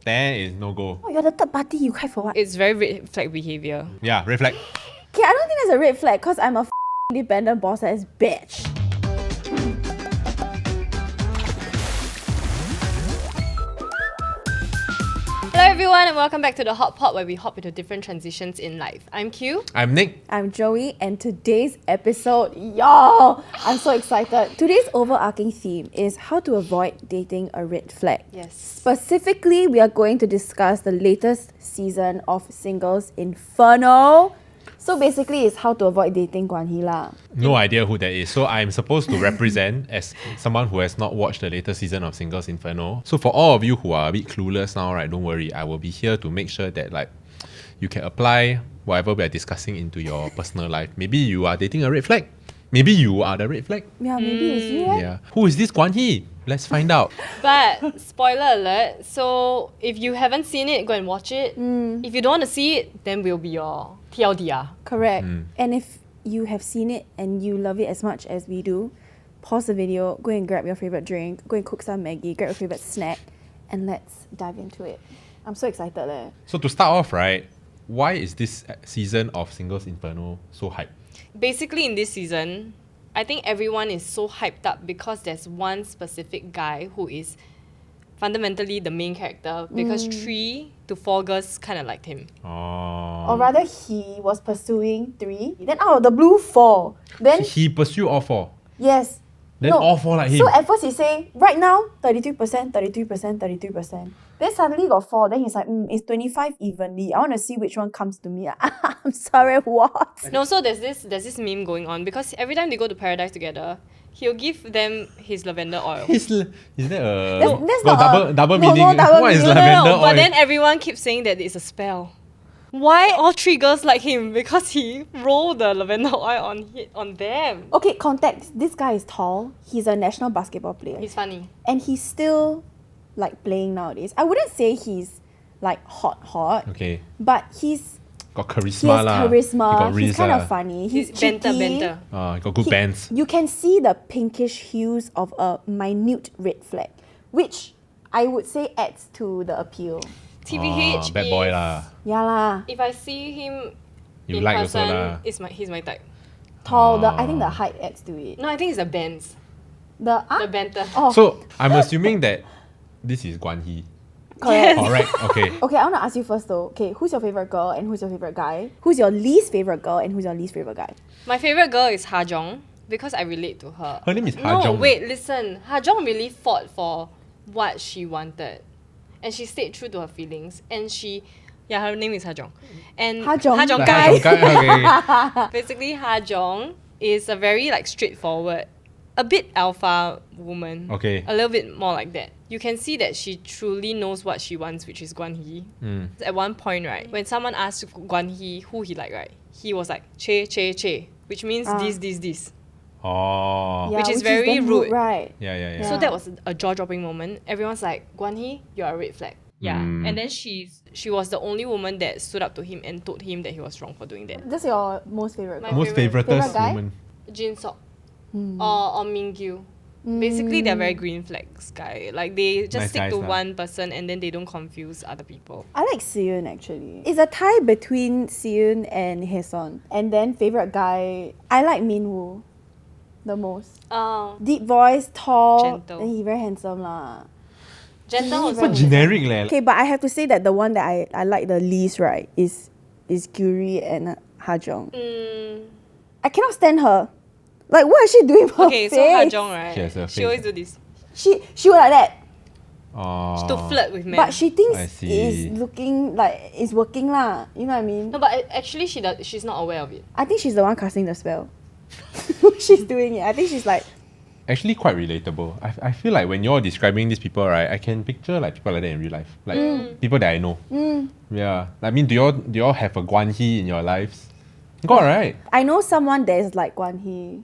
Then it's no go. Oh, you're the third party, you cry for what? It's very red flag behavior. Yeah, red flag. Okay, I don't think that's a red flag because I'm a independent boss ass bitch. Hello everyone and welcome back to the Hot Pot where we hop into different transitions in life. I'm Q. I'm Nick. I'm Joey, and today's episode, y'all, I'm so excited. Today's overarching theme is how to avoid dating a red flag. Yes. Specifically, we are going to discuss the latest season of Singles Inferno. So basically, it's how to avoid dating Gwanhee lah. No idea who that is. So I'm supposed to represent as someone who has not watched the latest season of Singles Inferno. So for all of you who are a bit clueless now, right, don't worry. I will be here to make sure that you can apply whatever we are discussing into your personal life. Maybe you are dating a red flag. Maybe you are the red flag. Yeah, maybe it's you, right? Yeah. Who is this Gwanhee? Let's find out. But spoiler alert, so if you haven't seen it, go and watch it. If you don't want to see it, then we'll be your TLDR. Correct. And if you have seen it and you love it as much as we do, pause the video, go and grab your favorite drink, go and cook some Maggi, grab your favorite snack, and let's dive into it. I'm so excited leh. So to start off, right, why is this season of Singles Inferno so hyped? Basically in this season, I think everyone is so hyped up because there's one specific guy who is fundamentally the main character because 3 to 4 girls kind of liked him. Oh. Or rather, he was pursuing 3, then out of the blue 4. Then, He pursued all 4. yes. Then all 4 like him. So at first he say, right now, 33%, 33%, 33%. Then suddenly got 4. Then he's like, it's 25 evenly. I want to see which one comes to me. I'm sorry, what? No, so there's this meme going on because every time they go to paradise together, he'll give them his lavender oil. Is that a That's no, not double no, meaning? double What is meaning. lavender oil? But then everyone keeps saying that it's a spell. Why all 3 girls like him? Because he rolled the lavender oil on them. Okay, context. This guy is tall. He's a national basketball player. He's funny. And he's still playing nowadays. I wouldn't say he's hot. Okay, But he's got he charisma has lah. charisma. He got He's riz kind lah. of funny. He's banter. cheeky. He got good bands. You can see the pinkish hues of a minute red flag, which I would say adds to the appeal. TBH Bad boy lah. Yeah lah. If I see him You in like also person, lah. he's my type. Tall. I think the height adds to it. No, I think it's the bands. The The banter. Oh, So I'm assuming that this is Gwanhee. correct. Correct. Okay. Okay, I want to ask you first though. Okay, who's your favorite girl and who's your favorite guy? Who's your least favorite girl and who's your least favorite guy? My favorite girl is Ha Jong because I relate to her. Her name is Ha No, Jong. wait, listen. Ha Jong really fought for what she wanted. And she stayed true to her feelings. And her name is Ha Jong. And Ha Jong The guy. Ha Jong guy. Okay. basically Ha Jong is a very straightforward, a bit alpha woman. Okay. A little bit more like that. You can see that she truly knows what she wants, which is Gwanhee. At one point, right, when someone asked Gwanhee who he liked, right, he was like, che, che, che, which means this. Oh. Yeah, Which is very damn rude. right? Yeah. So that was a jaw-dropping moment. Everyone's like, Gwanhee, you're a red flag. Yeah. And then she was the only woman that stood up to him and told him that he was wrong for doing that. That's your most favorite My girl. Most favorite favoritist guy? woman. Jin Sok or Mingyu. Basically, they're very green flags guy. Like they just Nice stick guys to lah. one person and then they don't confuse other people. I like Seun actually. It's a tie between Seun and Haeson. And then favorite guy, I like Minwoo the most. Deep voice, tall, Gentle. and he very handsome lah. Gentle was What generic leh. Okay, but I have to say that the one that I like the least, right, is Gyuri and Ha Jong. I cannot stand her. Like, what is she doing with her Okay, face? so Ha Jong, right? She has a She face. always do this She was like that. Oh. to flirt with men. But she I thinks see. it's looking like it's working lah. You know what I mean? No, but actually she's not aware of it. I think she's the one casting the spell. She's doing it. I think she's like, Actually quite relatable. I feel like when you're describing these people, right, I can picture people like that in real life. Like people that I know. Yeah. I mean, do y'all have a Gwanhee in your lives? Got right. I know someone that is like Gwanhee.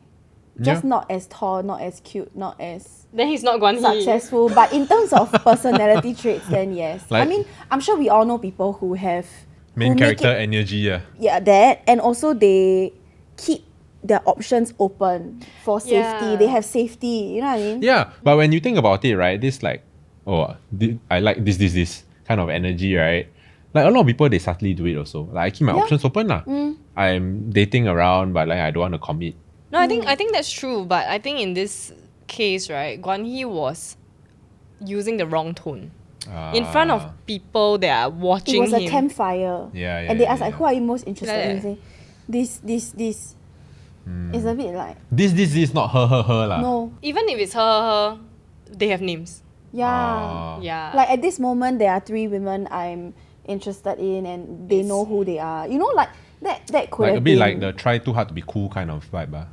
Just Yeah. not as tall, not as cute, not as Then he's not Gwanhee. successful. But in terms of personality traits, then yes. I Like- mean, I'm sure we all know people who have Main who make character it- energy, yeah. Yeah, that, and also they keep their options open for safety. Yeah. They have safety. You know what I mean? Yeah, but when you think about it, right, this like, I like this. kind of energy, right? Like a lot of people, they subtly do it also. Like I keep my options open lah. I'm dating around, but like I don't want to commit. No, I think that's true, but I think in this case, right, Gwanhee was using the wrong tone. In front of people that are It watching was a him. campfire. Yeah, And they yeah, asked like, yeah. who are you most interested Yeah. in? Say, this. It's a bit like, This not her lah. no. Even if it's her, they have names. Yeah. Ah. Yeah. Like at this moment, there are 3 women I'm interested in and they know who they are. You know, like that could Like have a bit been, like the try too hard to be cool kind of vibe,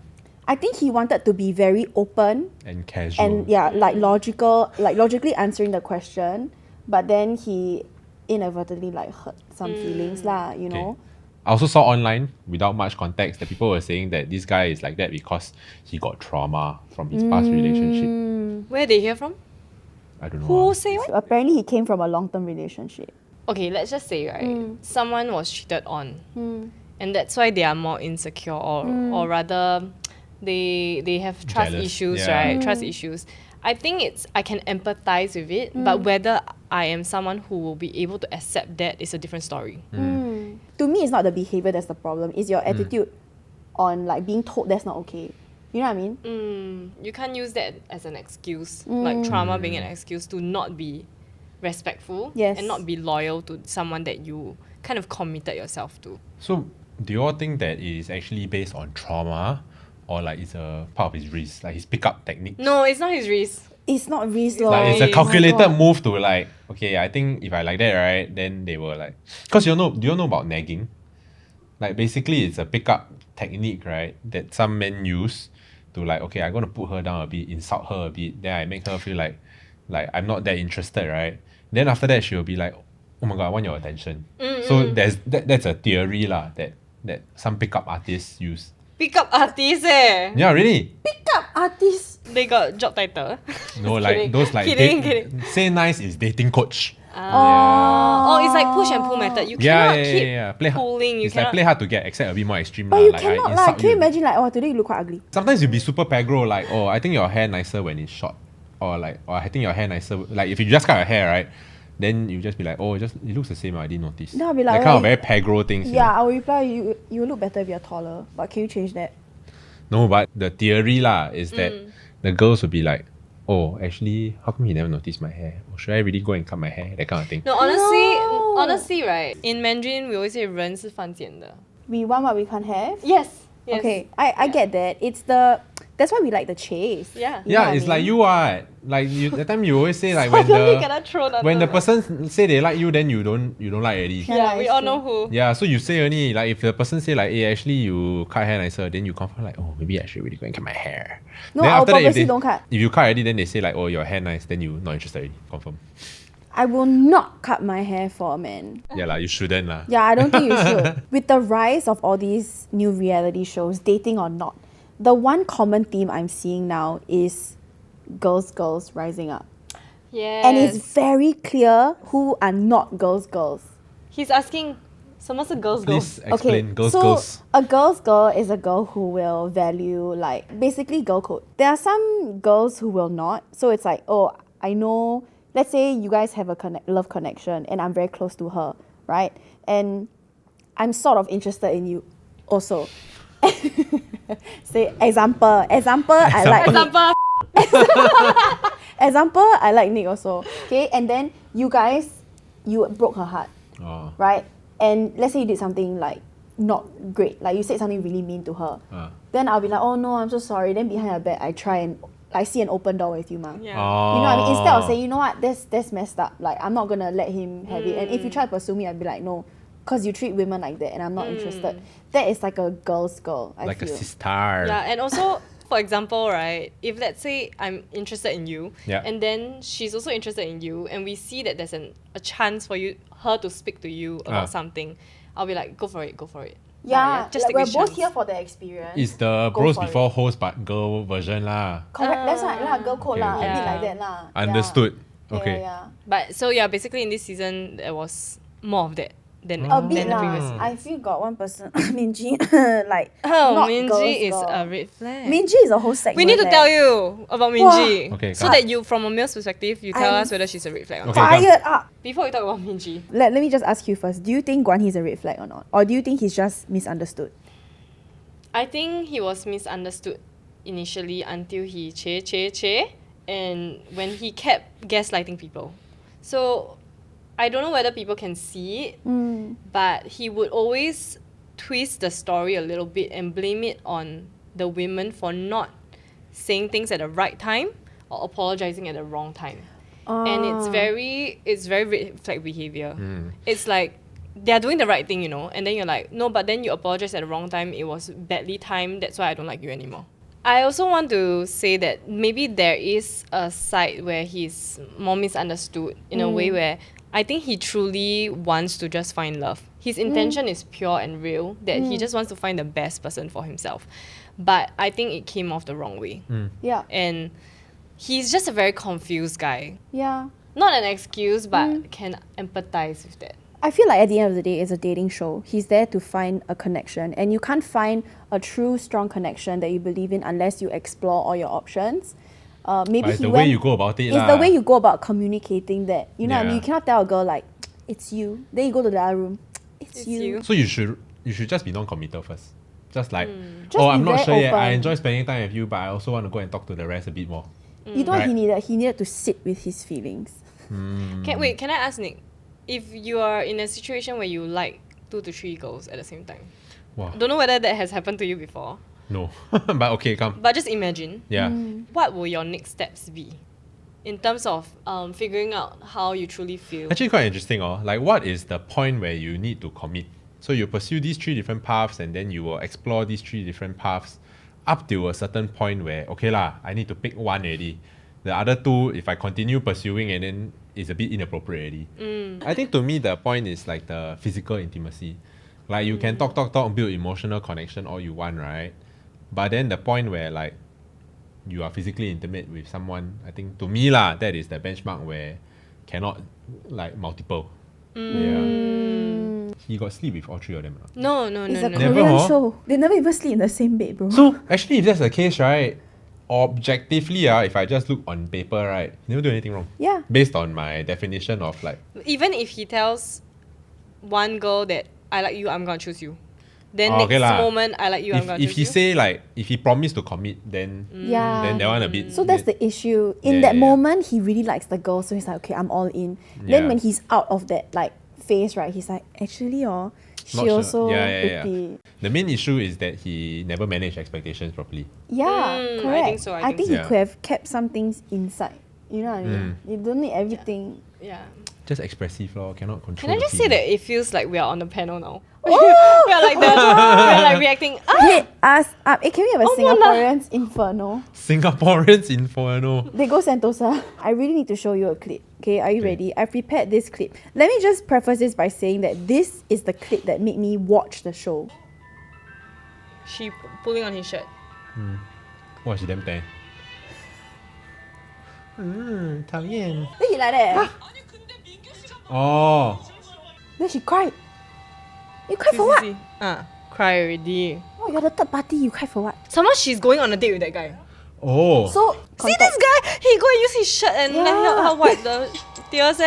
I think he wanted to be very open and casual. and like logically answering the question, but then he inadvertently like hurt some feelings lah, you know. I also saw online, without much context, that people were saying that this guy is like that because he got trauma from his past relationship. Where they hear from? I don't know. Who say what? Apparently he came from a long-term relationship. Okay, let's just say, right, someone was cheated on. And that's why they are more insecure or rather they have trust Jealous, issues, yeah. right? Trust issues. I think I can empathize with it, but whether I am someone who will be able to accept that is a different story. To me, it's not the behavior that's the problem. It's your attitude on like being told that's not okay. You know what I mean? You can't use that as an excuse, like trauma being an excuse to not be respectful Yes. and not be loyal to someone that you kind of committed yourself to. So, do you all think that it is actually based on trauma or like it's a part of his risk, like his pickup technique? No, it's not his risk. It's not risk Like it's Oh a my calculated God. move to like, okay, I think if I like that, right, then they will like, because do you know about nagging? Like basically it's a pickup technique, right, that some men use to like, okay, I'm gonna put her down a bit, insult her a bit, then I make her feel like I'm not that interested, right? Then after that she'll be like, oh my god, I want your attention. So that's a theory lah that some pickup artists use. Pickup artist Yeah, really? Pickup artist. They got job title. No, like kidding. those like Kidding. say nice is dating coach. Oh, it's like push and pull method. You cannot keep Play pulling. You it's cannot. like play hard to get, except a bit more extreme. But lah, you like cannot I like. insult Can you imagine like, oh, today you look quite ugly. Sometimes you'll be super pegro, like, oh, I think your hair nicer when it's short. Or I think your hair nicer. Like, if you just cut your hair, right? Then you just be like, oh, it looks the same. I didn't notice. Then I'll be like, that kind of oh, very pegro things. you know? Yeah, I will reply you look better if you're taller. But can you change that? No, but the theory lah is that the girls will be like, oh, actually, how come you never noticed my hair? Or should I really go and cut my hair? That kind of thing. No, honestly, right? In Mandarin, we always say 人是犯贱的. We want what we can't have. Yes. Okay, I get that. That's why we like the chase. Yeah. You know Yeah, what it's I like mean? you are. Like that time you always say like Suddenly cannot throw when the under. person say they like you, then you don't like already. Yeah, Yeah, we it's all true. know who. Yeah, so you say only like if the person say like, hey, actually you cut hair nicer, then you confirm like, oh, maybe I should really go and cut my hair. No, then I'll after that, purposely don't cut. If you cut already, then they say like, oh, your hair nice, then you not interested already. Confirm. I will not cut my hair for a man. Yeah, lah, you shouldn't lah. Yeah, I don't think you should. With the rise of all these new reality shows, dating or not, the one common theme I'm seeing now is girls rising up. Yes. And it's very clear who are not girls. He's asking, 什么是 girls? Please explain. Girls, so girls. a girl's girl is a girl who will value like basically girl code. There are some girls who will not. So it's like, oh, I know, let's say you guys have a love connection and I'm very close to her, right? And I'm sort of interested in you also. Say example, I like Nick. Example, I like Nick also. Okay, and then you broke her heart, Oh. right? And let's say you did something like not great, like you said something really mean to her. Then I'll be like, oh no, I'm so sorry. Then behind her back, I try and I see an open door with you, ma. Yeah. Oh. You know what I mean? Instead of saying, you know what, that's messed up. Like I'm not gonna let him have it. And if you try to pursue me, I'd be like, no, because you treat women like that, and I'm not interested. That is like a girl's girl. I Like feel. a sister. Yeah, and also, for example, right, if let's say I'm interested in you, Yeah. and then she's also interested in you, and we see that there's a chance for her to speak to you about something, I'll be like, go for it. Yeah, just like take we're this both chance. here for the experience. It's the Go bros for before it. host but girl version lah. Correct. That's right, lah. Girl code Okay, lah. okay. A bit Yeah. like that lah. Understood. Yeah. Okay. Yeah. But so yeah, basically in this season there was more of that. than, A bit than the previous lah. season. I feel got one person, Minji, like Oh, not Minji girls, is girl. a red flag. Minji is a whole segment. We need to tell you about Minji. Okay, so come. that you, from a male's perspective, you tell I'm us whether she's a red flag or not. Okay. Fired up. Before we talk about Minji, Let me just ask you first. Do you think Gwanhee is a red flag or not? Or do you think he's just misunderstood? I think he was misunderstood initially until he che, and when he kept gaslighting people. So I don't know whether people can see it, but he would always twist the story a little bit and blame it on the women for not saying things at the right time or apologizing at the wrong time. And it's very red flag behavior. It's like they're doing the right thing, you know, and then you're like, no, but then you apologize at the wrong time. It was badly timed. That's why I don't like you anymore. I also want to say that maybe there is a side where he's more misunderstood in a way where I think he truly wants to just find love. His intention is pure and real, that he just wants to find the best person for himself. But I think it came off the wrong way. Yeah. And he's just a very confused guy. Yeah. Not an excuse, but can empathize with that. I feel like at the end of the day, it's a dating show. He's there to find a connection. And you can't find a true, strong connection that you believe in unless you explore all your options. Maybe But it's he the went, way you go about it. It's the way you go about communicating that. You know what I mean? Yeah. You cannot tell a girl like, it's you. Then you go to the other room. It's you. So you should just be non-committal first. Just like, Just oh, be I'm not very sure yet. I open. enjoy spending time with you, but I also want to go and talk to the rest a bit more. You know what Right. he needed? He needed to sit with his feelings. Can I ask Nick, if you are in a situation where you like 2 to 3 girls at the same time, Wow. don't know whether that has happened to you before, No. But okay, come. but just imagine, Yeah. what will your next steps be in terms of figuring out how you truly feel? Actually, quite interesting. Like, what is the point where you need to commit? So you pursue these 3 different paths, and then you will explore these 3 different paths up to a certain point where, okay lah, I need to pick one already. The other 2, if I continue pursuing, and then it's a bit inappropriate already. I think to me, the point is like the physical intimacy. Like, you can talk, build emotional connection all you want, right? But then the point where like you are physically intimate with someone, I think to me lah, that is the benchmark where cannot like multiple. Yeah. He got sleep with all 3 of them. No. It's a Never, Korean hor? show. They never even sleep in the same bed, bro. So actually, if that's the case, right, objectively, if I just look on paper, right, never do anything wrong. Yeah. Based on my definition of like, Even if he tells one girl that I like you, I'm gonna choose you. Then okay next lah. moment I like you, I'm gonna if choose he you. say like, if he promised to commit, then Yeah. then that one a bit. So that's the issue. In Yeah, that yeah. moment, he really likes the girl, so he's like, okay, I'm all in. Then Yeah. when he's out of that like phase, right, he's like, actually, she Not sure. also Yeah. pretty. The main issue is that he never managed expectations properly. Yeah, I correct. think so, I think think so. he could have kept some things inside. You know what I mean? You don't need everything. Yeah. Just expressive lor, cannot control. Can I the just say feeling. that it feels like we are on the panel now? Oh! we are like reacting. Hit us up. Hey, can we have a Oh, Singaporeans Inferno? Singaporeans Inferno. They go Sentosa. I really need to show you a clip. Okay, are you ready? I prepared this clip. Let me just preface this by saying that this is the clip that made me watch the show. She pulling on his shirt. Wow, she damn tan. 讨厌. Then he like that. Oh. Then she cried. You cried for what? Cry already. Oh, you're the third party. You cried for what? Somehow she's going on a date with that guy. Oh. So, See this guy? He go and use his shirt and let Yeah. her wipe the tears.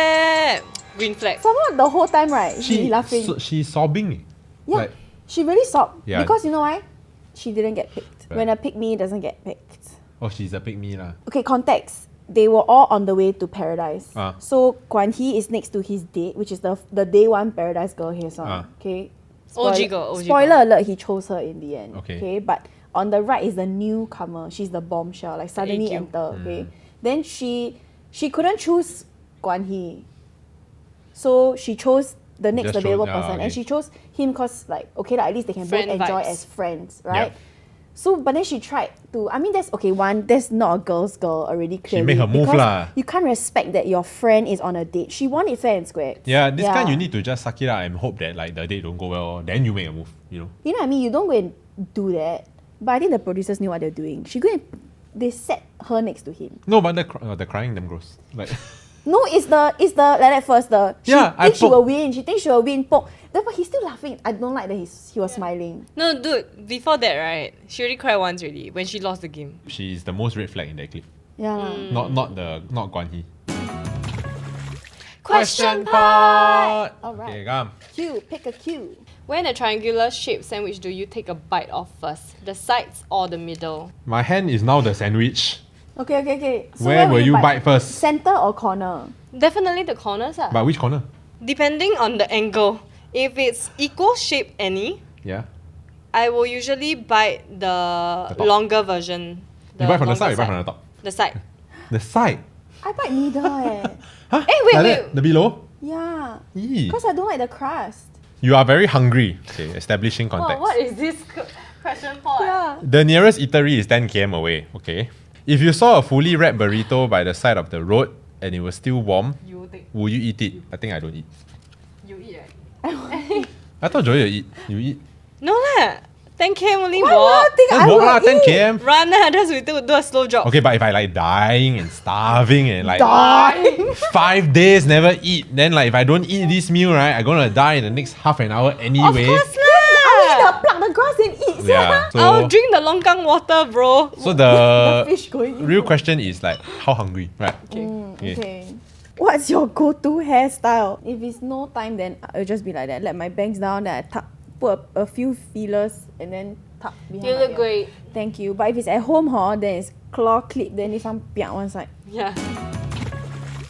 Green flag. someone the whole time, right? She laughing. she's sobbing. Yeah, Like, she really sobbed. Yeah. Because you know why? She didn't get picked. Right. When a pick me doesn't get picked. oh, she's a pick me lah. Okay, context. They were all on the way to paradise. Ah. So Gwanhee is next to his date, which is the day one paradise girl he saw. Ah. Okay. OG girl. Spoiler alert, he chose her in the end. Okay. But on the right is the newcomer. She's the bombshell. Like suddenly AQ. enter. Okay. Then she couldn't choose Gwanhee. So she chose the next Just available chose- person. okay. And she chose him because like, okay, like, at least they can Friend both enjoy vibes. as friends, right? Yep. So, but then she tried to. I mean, that's okay. One, that's not a girl's girl already. Clearly, made her move because lah. You can't respect that your friend is on a date. She won it fair and square. Yeah, this kind you need to just suck it up and hope that like the date don't go well. Then you make a move. You know. You know what I mean? You don't go and do that. But I think the producers knew what they're doing. They set her next to him. No, but the crying damn gross. Like. No, it's the like that first. She thinks she will win. She thinks she will win. Poke. But he's still laughing. I don't like that he was smiling. No, dude, before that, right? She already cried once already when she lost the game. She's the most red flag in that clip. Yeah. Not Gwanhee. Question part! Alright. Okay, come. Q. Pick a Q. When a triangular shaped sandwich do you take a bite of first? The sides or the middle? My hand is now the sandwich. Okay. So Where will you bite first? Center or corner? Definitely the corners. But which corner? Depending on the angle. If it's equal shape any, Yeah. I will usually bite the top. longer version. You bite from the side or you bite longer from the top? The side. The side? I bite middle Huh? wait, Like wait. that? The below? Yeah. Eee. Because I don't like the crust. You are very hungry. Okay, establishing context. Oh, what is this question for? Yeah. The nearest eatery is 10 km away, okay? If you saw a fully wrapped burrito by the side of the road and it was still warm, You will take. will you eat it? I think I don't eat. You eat, right? I thought Joey will eat. You eat? No lah. 10 km only Why would I walk. think Just I walk will lah, 10 eat? km. Run lah, just we do a slow jog. Okay, but if I like dying and starving and like Die. 5 days never eat, then like if I don't eat this meal, right, I'm gonna die in the next half an hour anyway. Of course I lah. pluck the grass and eat. Yeah. I'll So, drink the longkang water, bro. so The the fish going in. real question is like how hungry, right? Okay. What's your go-to hairstyle? If it's no time, then I'll just be like that. Let my bangs down, then I put a few feelers and then tuck behind You my look ear. great. Thank you. But if it's at home, then it's claw clip, then it's some piak one side. Yeah.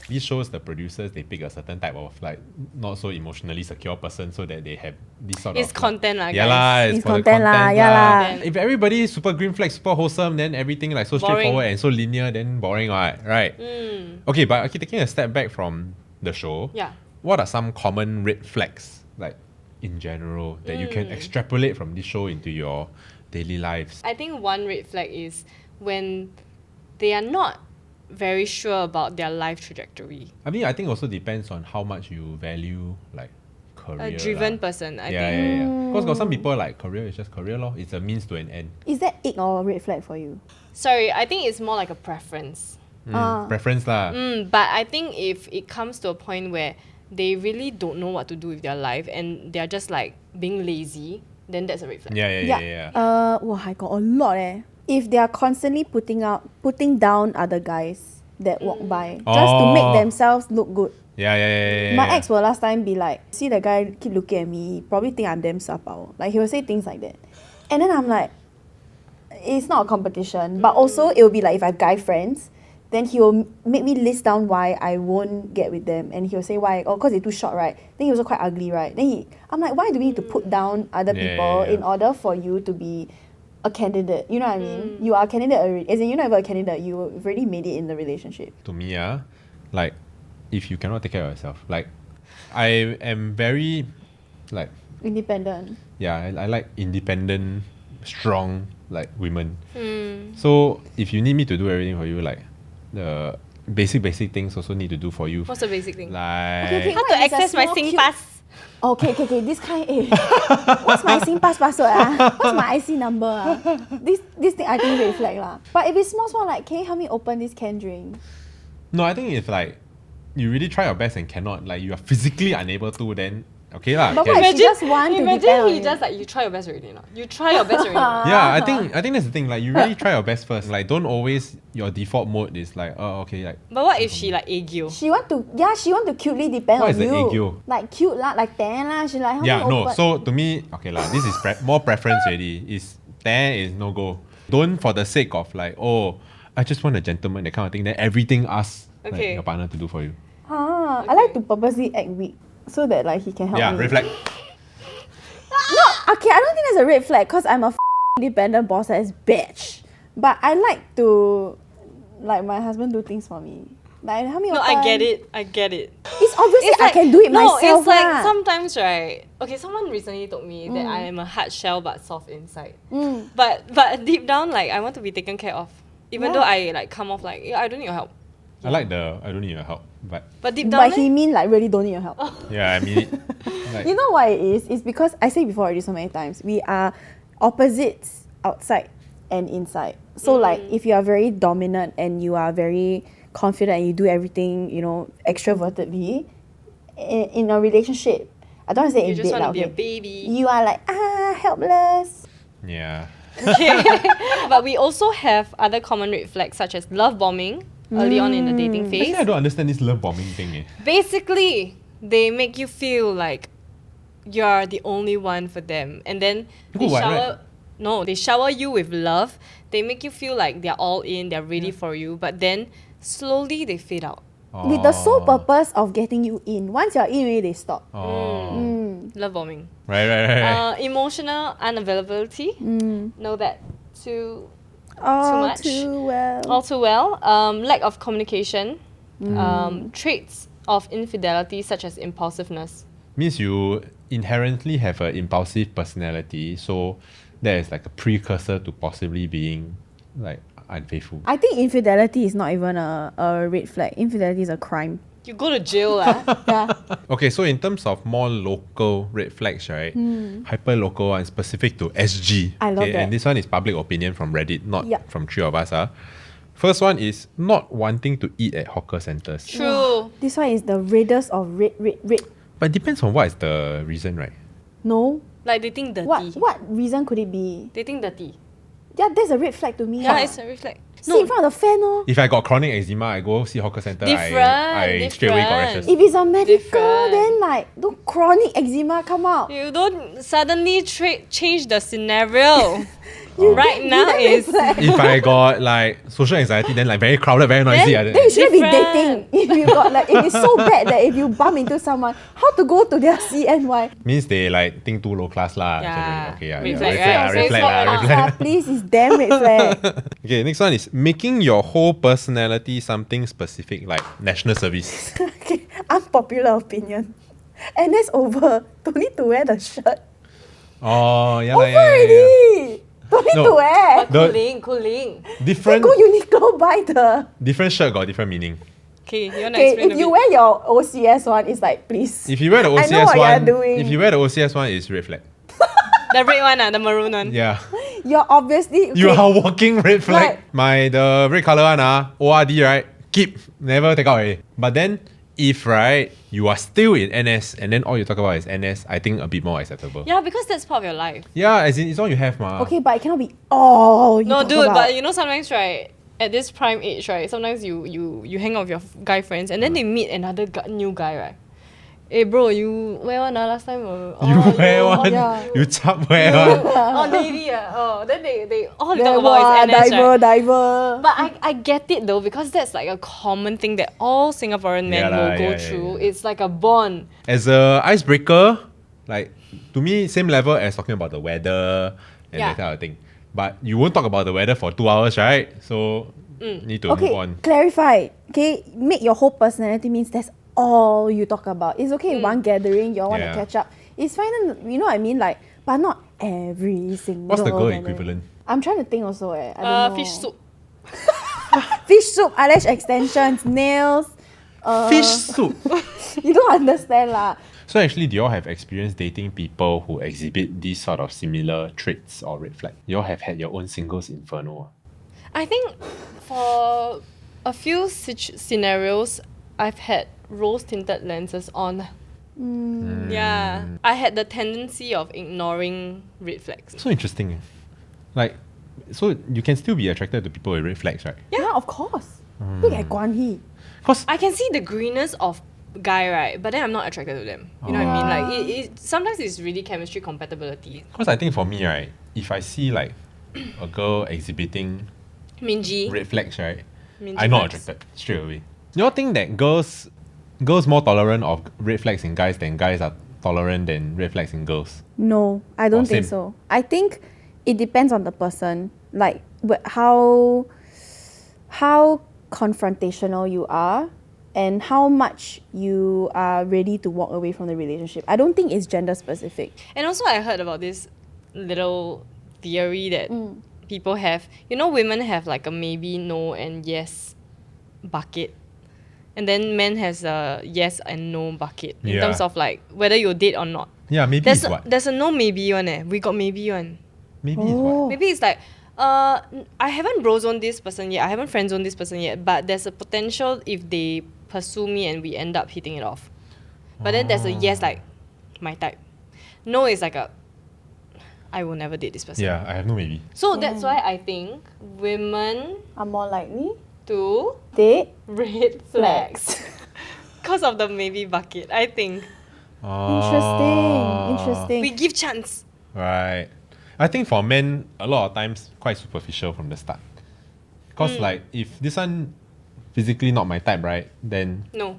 This shows the producers they pick a certain type of like not so emotionally secure person so that they have this sort It's of content lah, yeah guys. lah, It's for the content lah, yeah lah. If everybody is super green flag, super wholesome, then everything like so Boring. straightforward and so linear, then boring, right? Okay, but okay, taking a step back from the show, Yeah. what are some common red flags like in general that you can extrapolate from this show into your daily lives? I think one red flag is when they are not very sure about their life trajectory. I mean, I think also depends on how much you value like career. A driven lah. person, I Yeah, think. yeah. Because got some people like career is just career lor. It's a means to an end. Is that ick or red flag for you? Sorry, I think it's more like a preference. Preference lah. But I think if it comes to a point where they really don't know what to do with their life and they're just like being lazy, then that's a red flag. Yeah. I got a lot If they are constantly putting down other guys that walk by just to make themselves look good. Yeah. My ex will last time be like, see the guy keep looking at me, he probably think I'm damn sapao. Like he will say things like that. And then I'm like, it's not a competition. But also it will be like if I have guy friends, then he will make me list down why I won't get with them. And he will say why, because they're too short, right? Then he also quite ugly, right? I'm like, why do we need to put down other people in order for you to be a candidate? You know what I mean? You are a candidate already. As in, you're not even a candidate, you've already made it in the relationship. To me, like if you cannot take care of yourself, like I am very like Independent. I like independent, strong like women. So if you need me to do everything for you, like the basic things also need to do for you. What's the basic thing? Like Okay. How to What is a access my small cute- SingPass? Okay, this kind what's my SingPass password What's my IC number This thing I think red flag lah. But if it's small, like, can you help me open this canned drink? no, I think if like you really try your best and cannot, like you are physically unable to, then okay lah. But can. what if she just want to depend Imagine on he you? just like, you try your best already, not? You try your best already. Not? Yeah, I think that's the thing. Like you really try your best first. Like don't always your default mode is like, oh okay, like But what if she like aegyo? She want to cutely depend What on is the you. aegyo? Like cute lah, like ten lah. She like help yeah, me no. open. So to me, okay lah, this is more preference already. Is there is no go. Don't for the sake of like, oh, I just want a gentleman, that kind of thing. Then everything ask like, Okay. your partner to do for you. I like to purposely act weak so that like he can help Yeah, me. reflect. Okay, I don't think that's a red flag because I'm a independent boss ass bitch. But I like to like my husband do things for me. Like help me No, open. I get it. It's obviously It's I can do it myself. No, it's like lah. sometimes, right? Okay, someone recently told me that I am a hard shell but soft inside. Mm. But deep down, like I want to be taken care of. Even though I like come off like, yeah, I don't need your help. I like the I don't need your help, but But deep down, But he mean like really don't need your help. yeah, I mean it. Like, You know why it is? It's because I say before already so many times. We are opposites outside and inside. So like if you are very dominant and you are very confident and you do everything, you know, extrovertedly in a relationship. I don't want to say You in just bed want lah, to be a okay. baby. You are like, helpless. Yeah. But we also have other common red flags such as love bombing early on in the dating phase. Actually, I don't understand this love bombing thing. Basically, they make you feel like you're the only one for them. And then they Good one, shower... right? No, they shower you with love. They make you feel like they're all in, they're ready for you. But then slowly they fade out. With the sole purpose of getting you in. Once you're in, already they stop. Love bombing. Right. Emotional unavailability. Know that too All much. too well. All too well. Lack of communication. Traits of infidelity such as impulsiveness. Means you inherently have an impulsive personality, so that is like a precursor to possibly being like unfaithful. I think infidelity is not even a red flag. Infidelity is a crime. You go to jail. Yeah. Okay, so in terms of more local red flags, right? Hyper local and specific to SG. I love that. And this one is public opinion from Reddit, not Yeah. from three of us. First one is not wanting to eat at hawker centers. True. This one is the reddest of red. But it depends on what is the reason, right? No. Like they think dirty. What reason could it be? They think dirty. Yeah, that's a red flag to me. Yeah, it's a reflect. See in front of the fan, oh. If I got chronic eczema, I go see hawker center, Different, I straight away got different. rashes. If it's a medical, Different. then like, don't chronic eczema come out. You don't suddenly change the scenario. You right get- now you get is... red flag. If I got like social anxiety, then like very crowded, very noisy. Then- Then you shouldn't be Different. dating. If you got like, if it's so bad that if you bump into someone, how to go to their CNY? Means they like think too low class lah. Yeah. Okay, yeah. Red yeah. flag, Red right? red flag, So lah, it's red not flag. Ah, please, it's damn red flag. Okay, next one is making your whole personality something specific, like national service. Okay, unpopular opinion. And that's over. Don't need to wear the shirt. Oh, yeah, Over yeah, yeah, yeah. already. Don't need No. to wear. The- Cooling. Then Different, go Uniqlo buy the. different shirt got different meaning. Okay, you wanna Okay, explain if a you bit? wear your OCS one, it's like, please. If you wear the I OCS know what one, you're doing. if you wear the OCS one, it's red flag. The red one, the maroon one. Yeah. You're obviously. Okay, You are walking red flag. Right. The red color one, ORD, right? Keep, never take out already. But then, if right, you are still in NS and then all you talk about is NS, I think a bit more acceptable. Yeah, because that's part of your life. Yeah, as in, it's all you have, ma. Okay, but it cannot be all you No, talk dude, about. but you know sometimes, right, at this prime age, right, sometimes you hang out with your guy friends and then they meet another new guy, right? Hey bro, you wear one last time? You wear one, yeah. you chap wear one. Oh, Navy. Then they all they Then, talk about is NS, right? diver. But I get it though, because that's like a common thing that all Singaporean men Yeah lah, will go yeah, through. yeah. It's like a bond. As a icebreaker, like, to me, same level as talking about the weather and Yeah. that kind of thing. But you won't talk about the weather for 2 hours, right? So, need to move Okay, on. clarify. Okay, make your whole personality means that's all you talk about. It's okay, one gathering, you all want to Yeah. catch up. It's fine, you know what I mean? Like, but not every single. What's the girl gathering. equivalent? I'm trying to think also. I don't know. Fish soup. Fish soup, eyelash extensions, nails. Fish soup. You don't understand lah. So actually, do you all have experience dating people who exhibit these sort of similar traits or red flag? You all have had your own singles inferno. I think for a few scenarios, I've had rose-tinted lenses on. Yeah. I had the tendency of ignoring red flags. So interesting. Like, so you can still be attracted to people with red flags, right? Yeah, of course. Look at Gwanhee. Because I can see the greenness of guy, right? But then I'm not attracted to them. You know what I mean? Like, it sometimes it's really chemistry compatibility. I think for me, right, if I see like a girl exhibiting Minji. red flags, right, Minji I'm not vibes. attracted straight away. You all think that girls more tolerant of red flags in guys than guys are tolerant than red flags in girls? No, I don't think same. so. I think it depends on the person. Like how confrontational you are and how much you are ready to walk away from the relationship. I don't think it's gender specific. And also, I heard about this little theory that people have. You know, women have like a maybe, no, and yes bucket. And then men has a yes and no bucket in Yeah. terms of like whether you date or not. Yeah, maybe There's it's what? there's a no maybe one. We got maybe one. Maybe it's what? Maybe it's like, I haven't brozoned this person yet. I haven't friendzoned this person yet. But there's a potential if they pursue me and we end up hitting it off. But then there's a yes, like my type. No is like a I will never date this person. Yeah, I have no maybe. So that's why I think women are more likely to date red flags. Because of the maybe bucket, I think. Interesting. We give chance. Right. I think for men, a lot of times quite superficial from the start. Because like, if this one physically not my type, right, then No.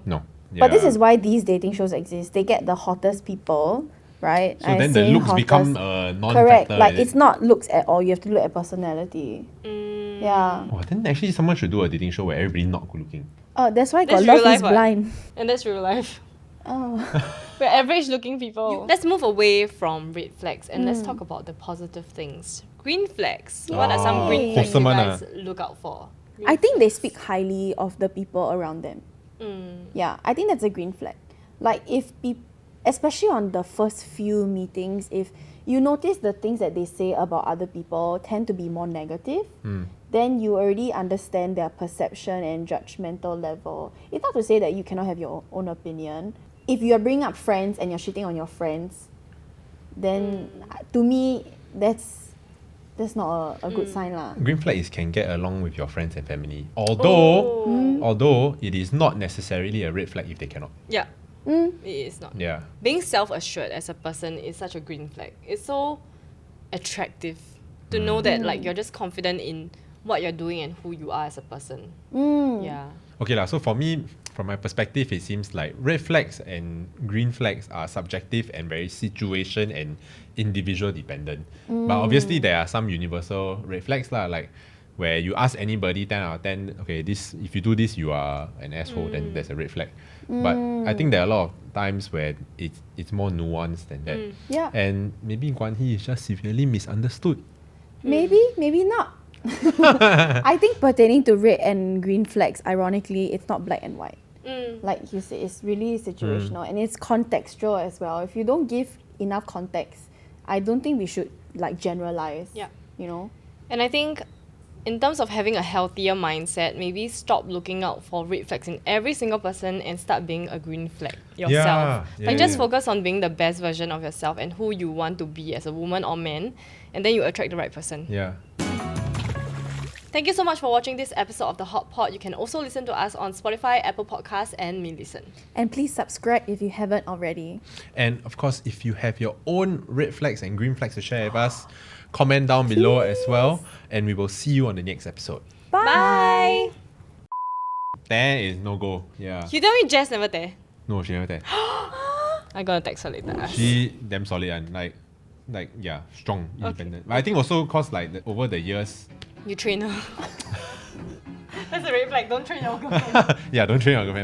But this Yeah. is why these dating shows exist. They get the hottest people, right? So then the saying looks become hottest- a non-factor. correct. Like is it's it? not looks at all. You have to look at personality. Yeah. Oh, then actually someone should do a dating show where everybody not good looking. Oh, that's why That's got Love real life, is what? Blind. And that's real life. Oh. We're average looking people. Let's move away from red flags and let's talk about the positive things. Green flags. What are some green flags you Wholesome one, guys look out for? I think they speak highly of the people around them. Mm. Yeah, I think that's a green flag. Like if especially on the first few meetings, if you notice the things that they say about other people tend to be more negative, then you already understand their perception and judgmental level. It's not to say that you cannot have your own opinion. If you're bringing up friends and you're shitting on your friends, then to me, that's not a good sign lah. Green flag is can get along with your friends and family. Although it is not necessarily a red flag if they cannot. Yeah. It is not. Yeah. Being self-assured as a person is such a green flag. It's so attractive to know that like you're just confident in what you're doing and who you are as a person. Yeah. Okay lah. So for me, from my perspective, it seems like red flags and green flags are subjective and very situation and individual dependent. But obviously there are some universal red flags lah, like where you ask anybody 10 out of 10, okay, this if you do this you are an asshole, then there's a red flag. But I think there are a lot of times where it's more nuanced than that. Yeah. And maybe Gwanhee is just severely misunderstood. Maybe not. I think pertaining to red and green flags, ironically, it's not black and white. Like you said, it's really situational and it's contextual as well. If you don't give enough context, I don't think we should like generalize. Yeah. You know? And I think in terms of having a healthier mindset, maybe stop looking out for red flags in every single person and start being a green flag yourself. Just focus on being the best version of yourself and who you want to be as a woman or man, and then you attract the right person. Yeah. Thank you so much for watching this episode of The Hot Pot. You can also listen to us on Spotify, Apple Podcasts, and MeListen. And please subscribe if you haven't already. And of course, if you have your own red flags and green flags to share with us, comment down below as well. And we will see you on the next episode. Bye! There is no go. Yeah. You tell me Jess never there. No, she never there. I'm gonna text her later. She damn solid and like yeah, strong, independent. But I think also cause like over the years. You train her. That's a red flag. Don't train your girlfriend. Yeah, don't train your girlfriend.